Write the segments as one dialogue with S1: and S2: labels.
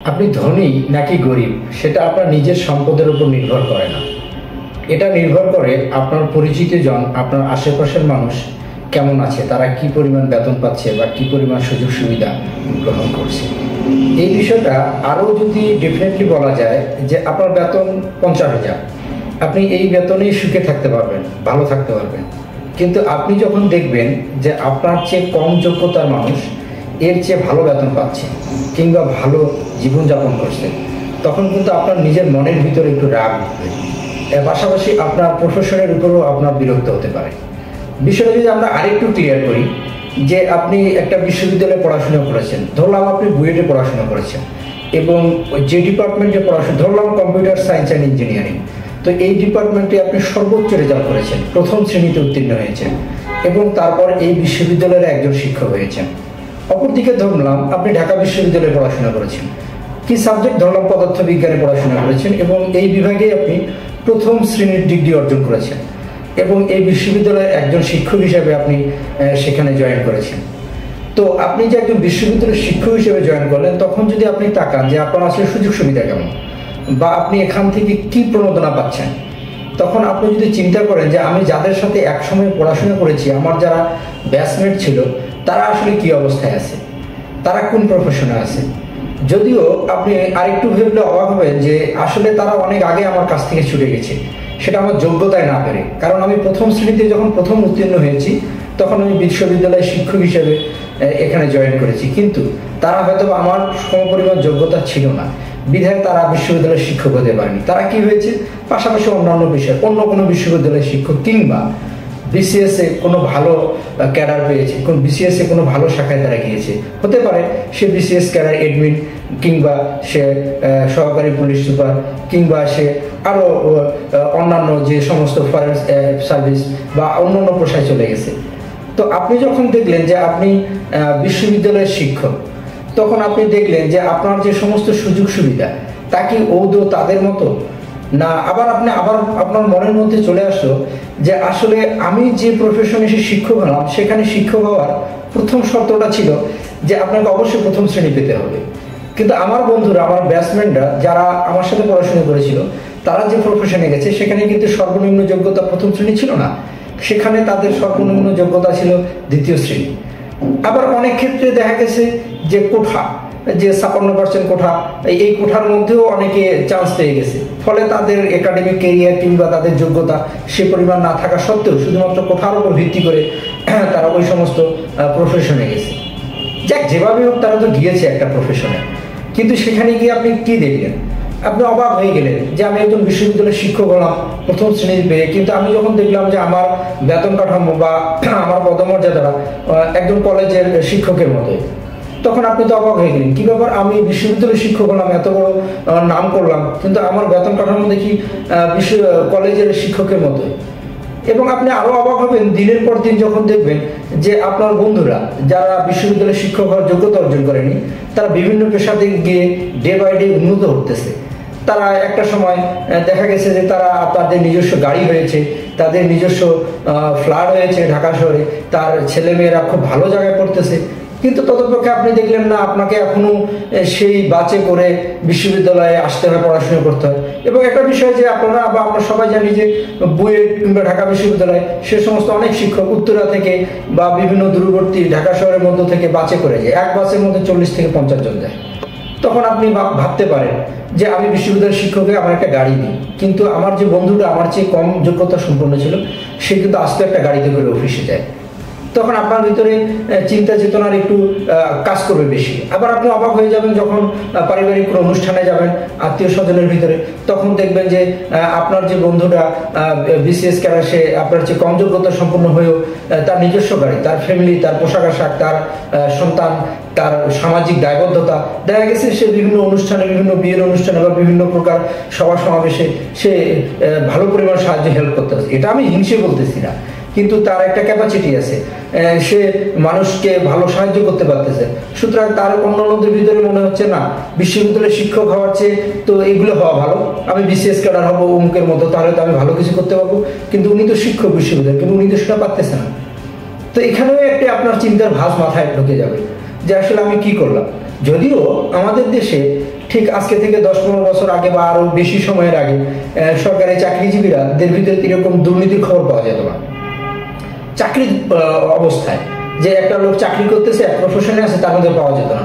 S1: আপনি ধনী নাকি গরিব সেটা আপনার নিজের সম্পদের উপর নির্ভর করে না। এটা নির্ভর করে আপনার পরিচিত জন, আপনার আশেপাশের মানুষ কেমন আছে, তারা কি পরিমাণ বেতন পাচ্ছে বা কি পরিমাণ সুযোগ সুবিধা গ্রহণ করছে। এই বিষয়টা আরও যদি ডেফিনেটলি বলা যায় যে আপনার বেতন 50,000, আপনি এই বেতনেই সুখে থাকতে পারবেন, ভালো থাকতে পারবেন। কিন্তু আপনি যখন দেখবেন যে আপনার চেয়ে কম যোগ্যতার মানুষ এর চেয়ে ভালো বেতন পাচ্ছে কিংবা ভালো জীবনযাপন করছে, তখন কিন্তু আপনার নিজের মনের ভিতরে একটু রাগ উঠবে। এর পাশাপাশি আপনার প্রফেশনের উপরেও আপনার বিরক্ত হতে পারে। বিষয়টা যদি আমরা আরেকটু ক্লিয়ার করি, যে আপনি একটা বিশ্ববিদ্যালয়ে পড়াশোনা করেছেন, ধরলাম আপনি বুয়েটে পড়াশোনা করেছেন এবং যে ডিপার্টমেন্টে পড়াশোনা, ধরলাম কম্পিউটার সায়েন্স অ্যান্ড ইঞ্জিনিয়ারিং, তো এই ডিপার্টমেন্টে আপনি সর্বোচ্চ রেজাল্ট করেছেন, প্রথম শ্রেণীতে উত্তীর্ণ হয়েছেন এবং তারপর এই বিশ্ববিদ্যালয়ের একজন শিক্ষক হয়েছেন। অপরদিকে ধরলাম আপনি ঢাকা বিশ্ববিদ্যালয়ে পড়াশোনা করেছেন, কি সাবজেক্ট, ধরলাম পদার্থবিজ্ঞানে পড়াশোনা করেছেন এবং এই বিভাগে আপনি প্রথম শ্রেণীর ডিগ্রি অর্জন করেছেন এবং এই বিশ্ববিদ্যালয়ের একজন শিক্ষক হিসেবে আপনি সেখানে জয়েন করেছেন। তো আপনি যে একজন বিশ্ববিদ্যালয়ের শিক্ষক হিসেবে জয়েন করলেন, তখন যদি আপনি তাকান যে আপনার আসলে সুযোগ সুবিধা কেমন বা আপনি এখান থেকে কি প্রণোদনা পাচ্ছেন, তখন আপনি যদি চিন্তা করেন যে আমি যাদের সাথে একসময় পড়াশোনা করেছি, আমার যারা ব্যাচমেট ছিল, তারা আসলে কি অবস্থায় আছে, তারা কোন প্রফেশনে আছে, যদিও আপনি আরেকটু ভেবে অবাক হবেন যে আসলে তারা অনেক আগে আমার কাছ থেকে ছুটে গেছে, সেটা আমার যোগ্যতায় না পেরে। কারণ আমি প্রথম শ্রেণীতে যখন প্রথম উত্তীর্ণ হয়েছি, তখন আমি বিশ্ববিদ্যালয়ের শিক্ষক হিসেবে এখানে জয়েন করেছি, কিন্তু তারা হয়তো আমার সমপরিমাণ যোগ্যতা ছিল না, বিধায় তারা বিশ্ববিদ্যালয়ের শিক্ষক হতে পারেনি। তারা কি হয়েছে, পাশাপাশি অন্যান্য বিষয় অন্য কোনো বিশ্ববিদ্যালয়ের শিক্ষক কিংবা বিসিএসে কোনো ভালো ক্যাডার পেয়েছে, কোন বিসিএসে কোনো ভালো শাখায় তারা গিয়েছে, হতে পারে সে বিসিএস ক্যাডার এডমিন কিংবা সে সহকারী পুলিশ সুপার কিংবা সে আরও অন্যান্য যে সমস্ত ফরেস্ট সার্ভিস বা অন্যান্য পেশায় চলে গেছে। তো আপনি যখন দেখলেন যে আপনি বিশ্ববিদ্যালয়ের শিক্ষক, তখন আপনি দেখলেন যে আপনার যে সমস্ত সুযোগ সুবিধা তা কি ঔদৌ তাদের মতো না। আবার আপনার মনের মধ্যে চলে আসলো যে আসলে আমি যে প্রফেশনে এসে শিক্ষক হলাম, সেখানে শিক্ষক হওয়ার প্রথম শর্তটা ছিল যে আপনাকে অবশ্যই প্রথম শ্রেণী পেতে হবে। কিন্তু আমার বন্ধুরা, আমার ব্যাচমেটরা যারা আমার সাথে পড়াশোনা করেছিল, তারা যে প্রফেশনে গেছে সেখানে কিন্তু সর্বনিম্ন যোগ্যতা প্রথম শ্রেণী ছিল না, সেখানে তাদের সর্বনিম্ন যোগ্যতা ছিল দ্বিতীয় শ্রেণী। আবার অনেক ক্ষেত্রে দেখা গেছে যে কোঠা, যে 56% কোঠা, এই কোঠার মধ্যেও অনেকে চান্স পেয়ে গেছে, ফলে তাদের একাডেমিক ক্যারিয়ার কিংবা তাদের যোগ্যতা সে পরিমাণ না থাকা সত্ত্বেও শুধুমাত্র কোঠার উপর ভিত্তি করে তারা ওই সমস্ত প্রফেশনে গেছে। যাক, যেভাবে হোক তারা তো গিয়েছে একটা প্রফেশনে, কিন্তু সেখানে গিয়ে আপনি কি দেখলেন, আপনি অবাক হয়ে গেলেন যে আমি একজন বিশ্ববিদ্যালয়ের শিক্ষক হলাম প্রথম শ্রেণীর পেয়ে, কিন্তু আমি যখন দেখলাম যে আমার বেতন কাঠামো বা আমার পদমর্যাদাটা একজন কলেজের শিক্ষকের মতোই, তখন আপনি তো অবাক হয়ে গেলেন, কি ব্যাপার, আমি বিশ্ববিদ্যালয়ের শিক্ষক হলাম, এত বড় নাম করলাম, কিন্তু আমার বেতন কাঠামো দেখি কলেজের শিক্ষকের মতোই। এবং আপনি আরো অবাক হবেন দিনের পর দিন যখন দেখবেন যে আপনার বন্ধুরা যারা বিশ্ববিদ্যালয়ের শিক্ষক হওয়ার যোগ্যতা অর্জন করেনি, তারা বিভিন্ন পেশাতে গিয়ে ডে বাই ডে উন্নত হতেছে। তারা একটা সময় দেখা গেছে যে তারা তাদের নিজস্ব গাড়ি হয়েছে, তাদের নিজস্ব ফ্ল্যাট হয়েছে ঢাকা শহরে, তার ছেলেমেয়েরা খুব ভালো জায়গায় পড়তেছে। কিন্তু ততপক্ষে আপনি দেখলেন না, আপনাকে এখনো সেই বাসে করে বিশ্ববিদ্যালয়ে আসতে হয়, পড়াশোনা করতে হয়। এবং একটা বিষয় যে আপনারা বা আমরা সবাই জানি যে বুয়েট কিংবা ঢাকা বিশ্ববিদ্যালয় সে সমস্ত অনেক শিক্ষক উত্তরা থেকে বা বিভিন্ন দূরবর্তী ঢাকা শহরের মধ্য থেকে বাসে করে যায়, এক বাসের মধ্যে 40 থেকে 50 জন যায়। তখন আপনি ভাবতে পারেন যে আমি বিশ্ববিদ্যালয়ের শিক্ষকে আমার একটা গাড়ি দিই, কিন্তু আমার যে বন্ধুটা আমার চেয়ে কম যোগ্যতা সম্পন্ন ছিল, সে কিন্তু আস্তে একটা গাড়িতে করে অফিসে যায়। তখন আপনার ভিতরে চিন্তা চেতনার একটু কাজ করবে বেশি। আবার আপনি অবাক হয়ে যাবেন যখন পারিবারিক কোনো অনুষ্ঠানে যাবেন আত্মীয় স্বজনের ভিতরে, তখন দেখবেন যে আপনার যে বন্ধুটা বিসিএস ক্যাডার, সে আপনার চেয়ে কম যোগ্যতা সম্পন্ন হয়েও তার নিজস্ব গাড়ি, তার ফ্যামিলি, তার পোশাক আশাক, তার সন্তান, তার সামাজিক দায়বদ্ধতা, দেখা গেছে সে বিভিন্ন অনুষ্ঠানে, বিভিন্ন বিয়ের অনুষ্ঠানে বা বিভিন্ন প্রকার সভা সমাবেশে সে ভালো পরিমাণ সাহায্য হেল্প করতে পারছে। এটা আমি হিংসে বলতেছি না, কিন্তু তার একটা ক্যাপাসিটি আছে, সে মানুষকে ভালো সাহায্য করতে পারতেছে। সুতরাং তার অন্যান্যদের ভিতরে মনে হচ্ছে না, বিশ্ববিদ্যালয়ের শিক্ষক হওয়ার চেয়ে তো এগুলো হওয়া ভালো, আমি বিসিএস ক্যাডার হবো অমুকের মতো, তাহলে তো আমি ভালো কিছু করতে পারবো। কিন্তু উনি তো শিক্ষক বিশ্ববিদ্যালয়, কিন্তু উনি তো সেটা পারতেছে না। তো এখানেও একটা আপনার চিন্তার ভাস মাথায় ঢুকে যাবে যে আসলে আমি কি করলাম। যদিও আমাদের দেশে ঠিক আজকে থেকে 10-15 বছর আগে বা আরো বেশি সময়ের আগে সরকারি চাকরিজীবীরা দের ভিতরে এরকম দুর্নীতির খবর পাওয়া যেত না। চাকরির অবস্থায় যে একটা লোক চাকরি করতেছে, এক প্রফেশনে আছে, তার মধ্যে পাওয়া যেত না।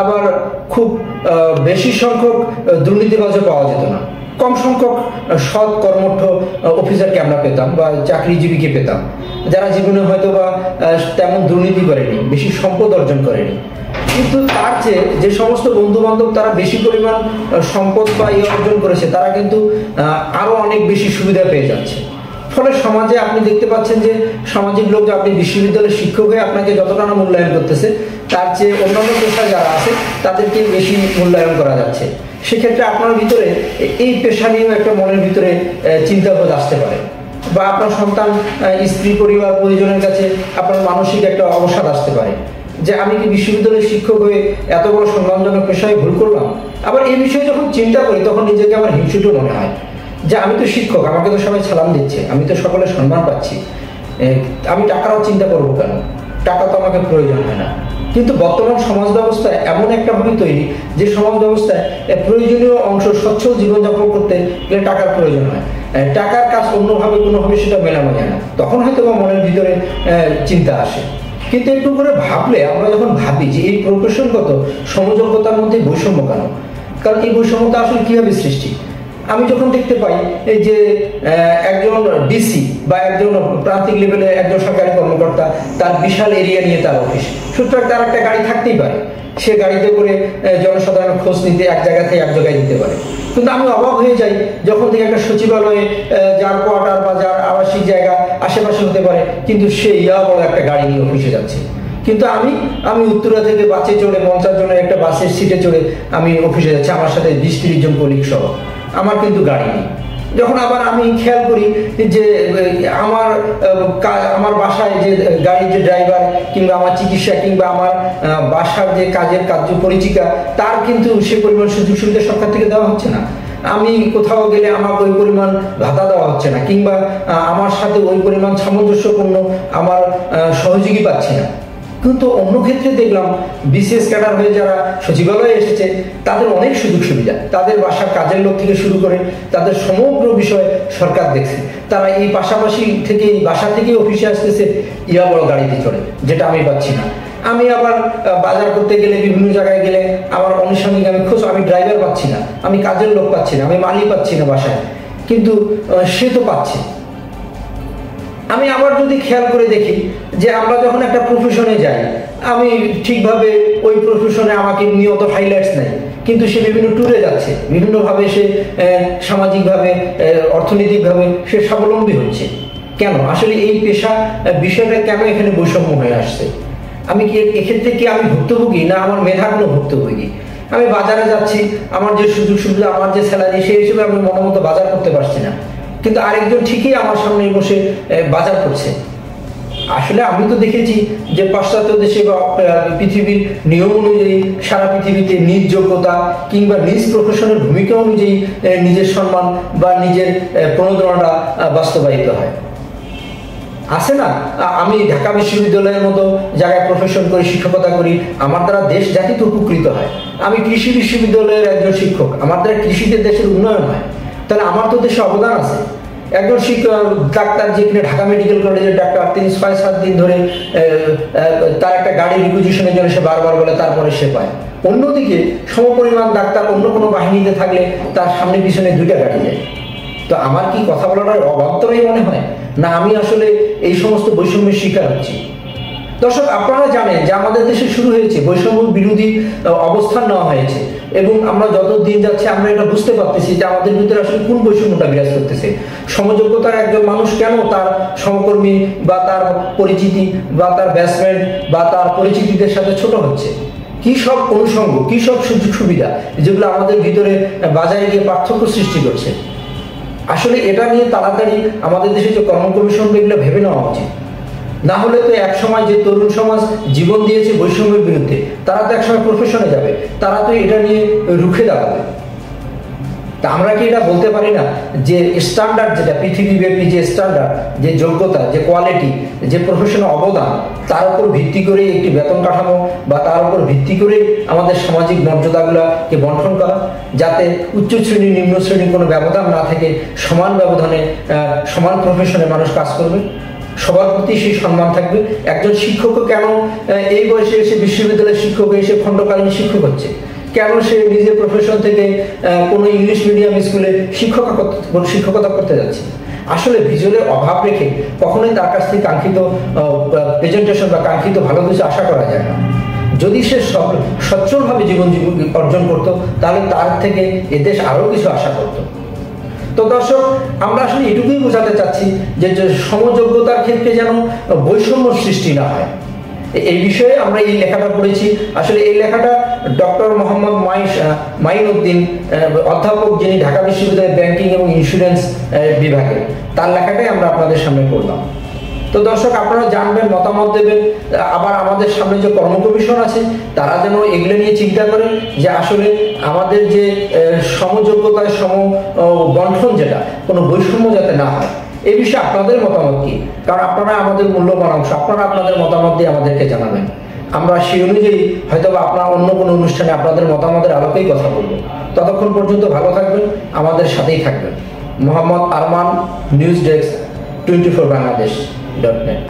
S1: আবার খুব বেশি সংখ্যক দুর্নীতিবাজও পাওয়া যেত না। কম সংখ্যক সৎ কর্মঠ অফিসারকে আমরা পেতাম বা চাকরিজীবীকে পেতাম, যারা জীবনে হয়তো বা তেমন দুর্নীতি করেনি, বেশি সম্পদ অর্জন করেনি। কিন্তু তার চেয়ে যে সমস্ত বন্ধু বান্ধব তারা বেশি পরিমাণ সম্পদ বা অর্জন করেছে, তারা কিন্তু আরো অনেক বেশি সুবিধা পেয়ে যাচ্ছে। ফলে সমাজে আপনি দেখতে পাচ্ছেন যে সামাজিক লোক, যে আপনি বিশ্ববিদ্যালয়ের শিক্ষক হয়ে আপনাকে যতটা না মূল্যায়ন করতেছে, তার চেয়ে অন্যান্য পেশায় যারা আছে তাদেরকে বেশি মূল্যায়ন করা যাচ্ছে। সেক্ষেত্রে আপনার ভিতরে এই পেশা নিয়েও একটা মনের ভিতরে চিন্তাবোধ আসতে পারে, বা আপনার সন্তান, স্ত্রী, পরিবার, পরিজনের কাছে আপনার মানসিক একটা অবসাদ আসতে পারে যে আমি কি বিশ্ববিদ্যালয়ের শিক্ষক হয়ে এত বড় সম্মানজনক পেশায় ভুল করলাম। আবার এই বিষয়ে যখন চিন্তা করি তখন নিজেকে আমার হিংসুটু মনে হয় যে আমি তো শিক্ষক, আমাকে তো সবাই সালাম দিচ্ছে, আমি তো সকলের সম্মান পাচ্ছি, আমি টাকারও চিন্তা করবো কেন? টাকা তো আমাকে প্রয়োজন হয় না। কিন্তু বর্তমান সমাজ ব্যবস্থা এমন একটা ভাবে তৈরি যে সমাজ ব্যবস্থায় প্রয়োজনীয় অংশ সচ্ছল জীবনযাপন করতে গেলে টাকার প্রয়োজন হয়। টাকার কাজ অন্যভাবে কোনোভাবে সেটা মেলানো যায় না, তখন হয়তো বা মনের ভিতরে চিন্তা আসে। কিন্তু একটু করে ভাবলে, আমরা যখন ভাবি যে এই প্রফেশনগত সমযোগ্যতার মধ্যে বৈষম্য কেন, কারণ এই বৈষম্যতা আসলে কিভাবে সৃষ্টি, আমি যখন দেখতে পাই যে একজন ডিসি বা একজন প্রান্তিক লেভেলে একজন সরকারি কর্মকর্তা, তার বিশাল এরিয়া নিয়ে তার অফিস, সুতরাং তার একটা গাড়ি থাকতেই পারে, সে গাড়িতে করে জনসাধারণের খোঁজ নিতে এক জায়গা থেকে এক জায়গায় দিতে পারে। কিন্তু আমি অবাক হয়ে যাই যখন থেকে একটা সচিবালয়ে, যার কোয়ার্টার বা যার আবাসিক জায়গা আশেপাশে হতে পারে, কিন্তু সে বড় একটা গাড়ি নিয়ে অফিসে যাচ্ছে। কিন্তু আমি উত্তরা থেকে বাসে চড়ে 50 জনের একটা বাসের সিটে চড়ে আমি অফিসে যাচ্ছি, আমার সাথে 20-30 জন কলিগ সহ, আমার কিন্তু গাড়ি নেই। যখন আবার আমি খেয়াল করি যে আমার বাসায় যে গাড়ির যে ড্রাইভার কিংবা আমার চিকিৎসা কিংবা আমার বাসার যে কাজের পরিচিকা, তার কিন্তু সে পরিমাণ সুযোগ সুবিধা সরকার থেকে দেওয়া হচ্ছে না। আমি কোথাও গেলে আমাকে ওই পরিমাণ ভাতা দেওয়া হচ্ছে না, কিংবা আমার সাথে ওই পরিমাণ সামঞ্জস্যপূর্ণ আমার সহযোগী পাচ্ছি না। কিন্তু অন্য ক্ষেত্রে দেখলাম বিসিএস ক্যাডার হয়ে যারা সচিবালয়ে এসেছে, তাদের অনেক সুযোগ সুবিধা, তাদের বাসার কাজের লোক থেকে শুরু করে তাদের সমগ্র বিষয় সরকার দেখছে। তারা এই পাশাপাশি থেকে, এই বাসা থেকে অফিসে আসতেছে বড় গাড়িতে চড়ে, যেটা আমি পাচ্ছি না। আমি আবার বাজার করতে গেলে, বিভিন্ন জায়গায় গেলে আমার আনুষঙ্গিক আমি ড্রাইভার পাচ্ছি না, আমি কাজের লোক পাচ্ছি না, আমি মালি পাচ্ছি না বাসায়, কিন্তু সে তো পাচ্ছে। আমি আবার যদি খেয়াল করে দেখি যে আমরা যখন একটা প্রফেশনে যাই, আমি ঠিকভাবে ওই প্রফেশনে আমাকে নিয়ত হাইলাইটস নেই, কিন্তু সে বিভিন্ন ট্যুরে যাচ্ছে, বিভিন্নভাবে সে সামাজিকভাবে, অর্থনৈতিকভাবে সে স্বাবলম্বী হচ্ছে। কেন? আসলে এই পেশা বিষয়টা কেন এখানে বৈষম্য হয়ে আসছে? আমি কি এক্ষেত্রে কি আমি ভুক্তভোগী, না আমার মেধাগুলো ভুক্তভোগী? আমি বাজারে যাচ্ছি, আমার যে সুযোগ সুবিধা, আমার যে স্যালারি, সেই হিসেবে আমি মনোমতো বাজার করতে পারছি না, কিন্তু আরেকজন ঠিকই আমার সামনে বসে বাজার করছে। আসলে আমি তো দেখেছি যে পাশ্চাত্য দেশে বা পৃথিবীর নিয়ম অনুযায়ী সারা পৃথিবীতে নিজ যোগ্যতা কিংবা নিজ প্রফেশনের ভূমিকা অনুযায়ী নিজের সম্মান বা নিজের প্রণোদনাটা বাস্তবায়িত হয়। আছে না, আমি ঢাকা বিশ্ববিদ্যালয়ের মতো জায়গায় প্রফেশন করি, শিক্ষকতা করি, আমার দ্বারা দেশ জাতি তো উপকৃত হয়। আমি কৃষি বিশ্ববিদ্যালয়ের একজন শিক্ষক, আমার দ্বারা কৃষিতে দেশের উন্নয়ন হয়, তাহলে আমার তো দেশে অবদান আছে। একজন ডাক্তার, যেখানে ঢাকা মেডিকেল কলেজের ডাক্তার, তিনি 6-7 দিন ধরে তার একটা গাড়ি রিকুইজিশনের জন্য সে বারবার বলে, তারপরে সে পায়। অন্যদিকে সমপরিমাণ ডাক্তার অন্য কোনো বাহিনীতে থাকলে তার সামনে পিছনে 2টা গাড়ি যায়। তো আমার কি কথা বলাটা অবান্তরই মনে হয়, না আমি আসলে এই সমস্ত বৈষম্যের শিকার হচ্ছি? দর্শক, আপনারা জানেন যে আমাদের দেশে শুরু হয়েছে বৈষম্য বিরোধী অবস্থান নেওয়া হয়েছে, এবং আমরা যত দিন যাচ্ছে আমরা এটা বুঝতে পারতেছি যে আমাদের ভিতরে আসলে কোন বৈষম্যটা বিরাজ করতেছে। সমযোগ্যতার একজন মানুষ কেন তার সহকর্মী বা তার পরিচিতি বা তার ব্যাচমেট বা তার পরিচিতিদের সাথে ছোট হচ্ছে? কি সব অনুষঙ্গ, কি সব সুযোগ সুবিধা যেগুলো আমাদের ভিতরে বাজারে গিয়ে পার্থক্য সৃষ্টি করছে? আসলে এটা নিয়ে তাড়াতাড়ি আমাদের দেশে যে কর্ম কমিশন, এগুলো ভেবে নেওয়া উচিত। না হলে তো এক সময় যে তরুণ সমাজ জীবন দিয়েছে বৈষম্যের বিরুদ্ধে, তারা তো একসময় প্রফেশনে যাবে, তারা তো এটা নিয়ে রুখে দাঁড়াবে। তা আমরা কি এটা বলতে পারি না যে স্ট্যান্ডার্ড, যেটা পৃথিবীব্যাপী যে স্ট্যান্ডার্ড, যে যোগ্যতা, যে কোয়ালিটি, যে প্রফেশনাল অবদান, তার উপর ভিত্তি করে একটি বেতন কাঠামো বা তার উপর ভিত্তি করে আমাদের সামাজিক মর্যাদাগুলোকে বন্টন করা, যাতে উচ্চ শ্রেণী নিম্ন শ্রেণীর কোনো ব্যবধান না থেকে সমান ব্যবধানে সমান প্রফেশনে মানুষ কাজ করবে, সবার প্রতি সেই সম্মান থাকবে। একজন শিক্ষকও কেন এই বয়সে এসে বিশ্ববিদ্যালয়ের শিক্ষক এসে খণ্ডকালীন শিক্ষক হচ্ছে, কেন সে নিজের প্রফেশন থেকে কোনো ইংলিশ মিডিয়াম স্কুলে শিক্ষকতা করতে যাচ্ছে? আসলে ভিজুয়ালের অভাব রেখে কখনোই তার কাছ থেকে কাঙ্ক্ষিত প্রেজেন্টেশন বা কাঙ্ক্ষিত ভালো কিছু আশা করা যায় না। যদি সে সচ্ছলভাবে জীবন অর্জন করত, তাহলে তার থেকে এদেশ আরও কিছু আশা করত। তো দর্শক, আমরা আসলে এটুকুই বোঝাতে চাচ্ছি যে সমযোগ্যতার ক্ষেত্রে যেন বৈষম্য সৃষ্টি না হয়। এই বিষয়ে আমরা এই লেখাটা পড়েছি। আসলে এই লেখাটা ডক্টর মোহাম্মদ মাইন উদ্দিন, অধ্যাপক, যিনি ঢাকা বিশ্ববিদ্যালয়ের ব্যাংকিং এবং ইন্স্যুরেন্স বিভাগে, তার লেখাটাই আমরা আপনাদের সামনে পড়লাম। তো দর্শক, আপনারা জানবেন, মতামত দেবেন। আবার আমাদের সামনে যে কর্ম কমিশন আছে, তারা যেন এগুলো নিয়ে চিন্তা করে যে আসলে আমাদের যে সমযোগ্যতার বন্টন, যেটা কোনো বৈষম্য যাতে না হয়। এই বিষয়ে আপনাদের মতামত কি? কারণ আপনারা আমাদের মূল্যবান অংশ, আপনারা আপনাদের মতামত দিয়ে আমাদেরকে জানাবেন। আমরা সেই অনুযায়ী হয়তো বা আপনার অন্য কোনো অনুষ্ঠানে আপনাদের মতামতের আলোকেই কথা বলবো। ততক্ষণ পর্যন্ত ভালো থাকবেন, আমাদের সাথেই থাকবেন। Mohammad Arman, news desk, 24 Bangladesh.net।